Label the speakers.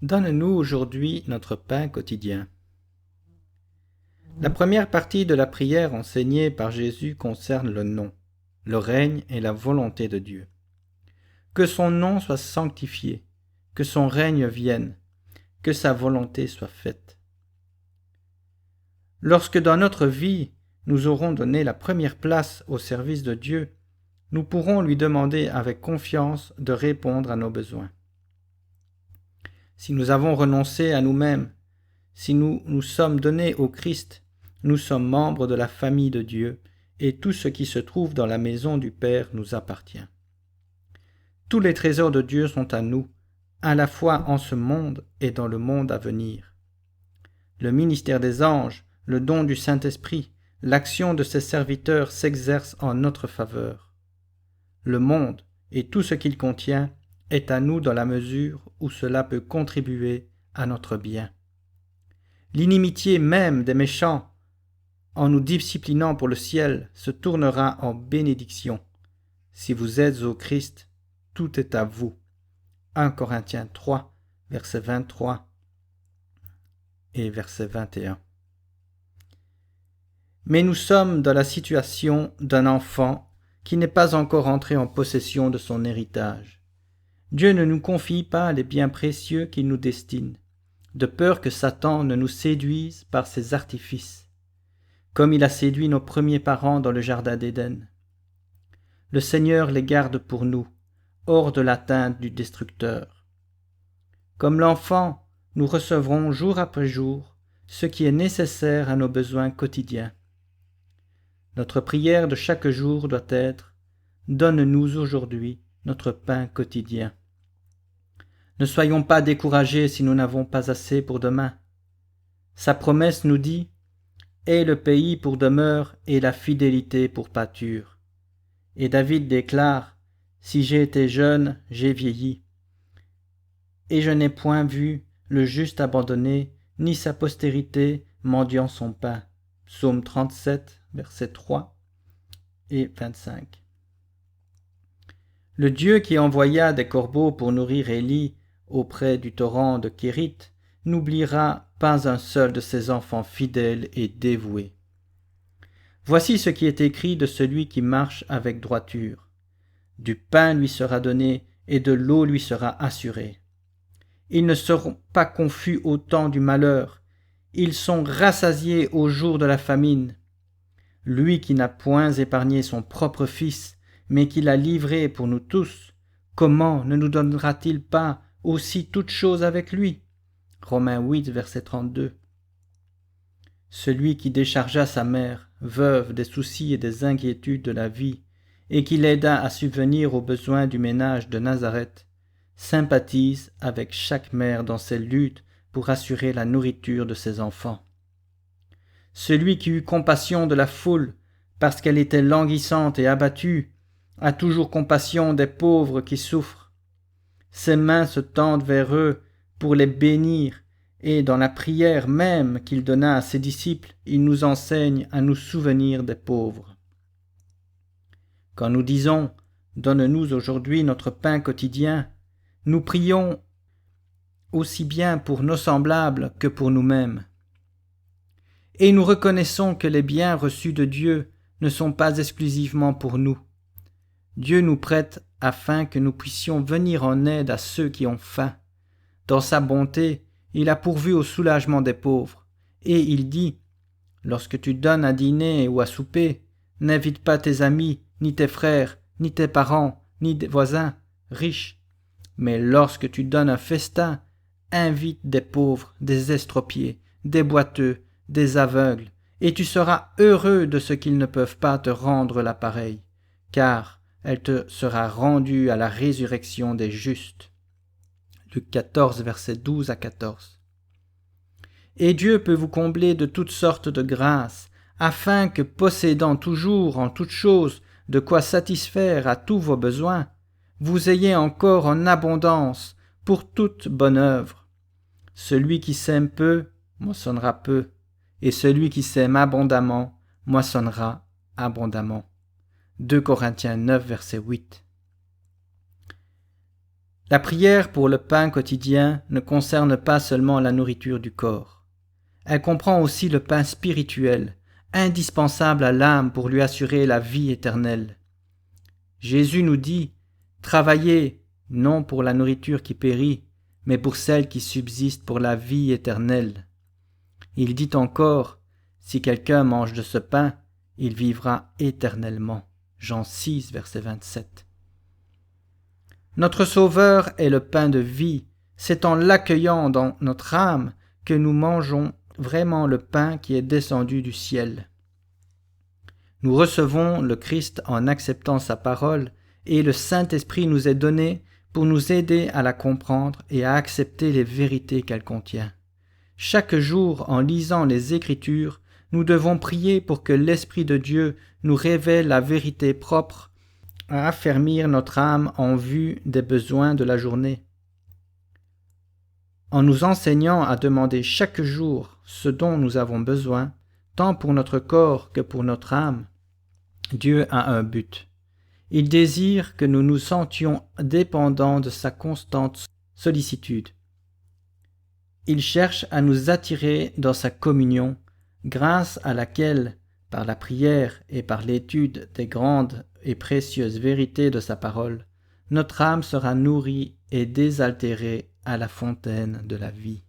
Speaker 1: Donne-nous aujourd'hui notre pain quotidien. La première partie de la prière enseignée par Jésus concerne le nom, le règne et la volonté de Dieu. Que son nom soit sanctifié, que son règne vienne, que sa volonté soit faite. Lorsque dans notre vie, nous aurons donné la première place au service de Dieu, nous pourrons lui demander avec confiance de répondre à nos besoins. Si nous avons renoncé à nous-mêmes, si nous nous sommes donnés au Christ, nous sommes membres de la famille de Dieu et tout ce qui se trouve dans la maison du Père nous appartient. Tous les trésors de Dieu sont à nous, à la fois en ce monde et dans le monde à venir. Le ministère des anges, le don du Saint-Esprit, l'action de ses serviteurs s'exercent en notre faveur. Le monde et tout ce qu'il contient est à nous dans la mesure où cela peut contribuer à notre bien. L'inimitié même des méchants, en nous disciplinant pour le ciel, se tournera en bénédiction. Si vous êtes au Christ, tout est à vous. 1 Corinthiens 3, verset 23 et verset 21. Mais nous sommes dans la situation d'un enfant qui n'est pas encore entré en possession de son héritage. Dieu ne nous confie pas les biens précieux qu'il nous destine, de peur que Satan ne nous séduise par ses artifices, comme il a séduit nos premiers parents dans le jardin d'Éden. Le Seigneur les garde pour nous, hors de l'atteinte du destructeur. Comme l'enfant, nous recevrons jour après jour ce qui est nécessaire à nos besoins quotidiens. Notre prière de chaque jour doit être « Donne-nous aujourd'hui notre pain quotidien ». Ne soyons pas découragés si nous n'avons pas assez pour demain. Sa promesse nous dit « Aie le pays pour demeure et la fidélité pour pâture ». Et David déclare « Si j'ai été jeune, j'ai vieilli. Et je n'ai point vu le juste abandonné, ni sa postérité mendiant son pain. » Psaume 37, versets 3 et 25. Le Dieu qui envoya des corbeaux pour nourrir Élie auprès du torrent de Kérith n'oubliera pas un seul de ses enfants fidèles et dévoués. Voici ce qui est écrit de celui qui marche avec droiture. Du pain lui sera donné et de l'eau lui sera assurée. Ils ne seront pas confus au temps du malheur, ils sont rassasiés au jour de la famine. Lui qui n'a point épargné son propre fils, mais qui l'a livré pour nous tous, comment ne nous donnera-t-il pas aussi toutes choses avec lui? Romains 8, verset 32. Celui qui déchargea sa mère, veuve des soucis et des inquiétudes de la vie, et qui l'aida à subvenir aux besoins du ménage de Nazareth, sympathise avec chaque mère dans ses luttes pour assurer la nourriture de ses enfants. Celui qui eut compassion de la foule, parce qu'elle était languissante et abattue, a toujours compassion des pauvres qui souffrent. Ses mains se tendent vers eux pour les bénir, et dans la prière même qu'il donna à ses disciples, il nous enseigne à nous souvenir des pauvres. Quand nous disons « Donne-nous aujourd'hui notre pain quotidien », nous prions aussi bien pour nos semblables que pour nous-mêmes. Et nous reconnaissons que les biens reçus de Dieu ne sont pas exclusivement pour nous. Dieu nous prête afin que nous puissions venir en aide à ceux qui ont faim. Dans sa bonté, il a pourvu au soulagement des pauvres. Et il dit « Lorsque tu donnes à dîner ou à souper, n'invite pas tes amis, ni tes frères, ni tes parents, ni tes voisins riches. Mais lorsque tu donnes un festin, invite des pauvres, des estropiés, des boiteux, des aveugles, et tu seras heureux de ce qu'ils ne peuvent pas te rendre la pareille, car elle te sera rendue à la résurrection des justes. » Luc 14, versets 12 à 14. Et Dieu peut vous combler de toutes sortes de grâces, afin que, possédant toujours en toutes choses de quoi satisfaire à tous vos besoins, vous ayez encore en abondance pour toute bonne œuvre. Celui qui sème peu, moissonnera peu, et celui qui sème abondamment, moissonnera abondamment. 2 Corinthiens 9, verset 8. La prière pour le pain quotidien ne concerne pas seulement la nourriture du corps. Elle comprend aussi le pain spirituel, indispensable à l'âme pour lui assurer la vie éternelle. Jésus nous dit « Travaillez, non pour la nourriture qui périt, mais pour celle qui subsiste pour la vie éternelle. » Il dit encore « Si quelqu'un mange de ce pain, il vivra éternellement. » Jean 6, verset 27. Notre Sauveur est le pain de vie. C'est en l'accueillant dans notre âme que nous mangeons vraiment le pain qui est descendu du ciel. Nous recevons le Christ en acceptant sa parole et le Saint-Esprit nous est donné pour nous aider à la comprendre et à accepter les vérités qu'elle contient. Chaque jour, en lisant les Écritures, nous devons prier pour que l'Esprit de Dieu nous révèle la vérité propre à affermir notre âme en vue des besoins de la journée. En nous enseignant à demander chaque jour ce dont nous avons besoin, tant pour notre corps que pour notre âme, Dieu a un but. Il désire que nous nous sentions dépendants de sa constante sollicitude. Il cherche à nous attirer dans sa communion, grâce à laquelle, par la prière et par l'étude des grandes et précieuses vérités de sa parole, notre âme sera nourrie et désaltérée à la fontaine de la vie.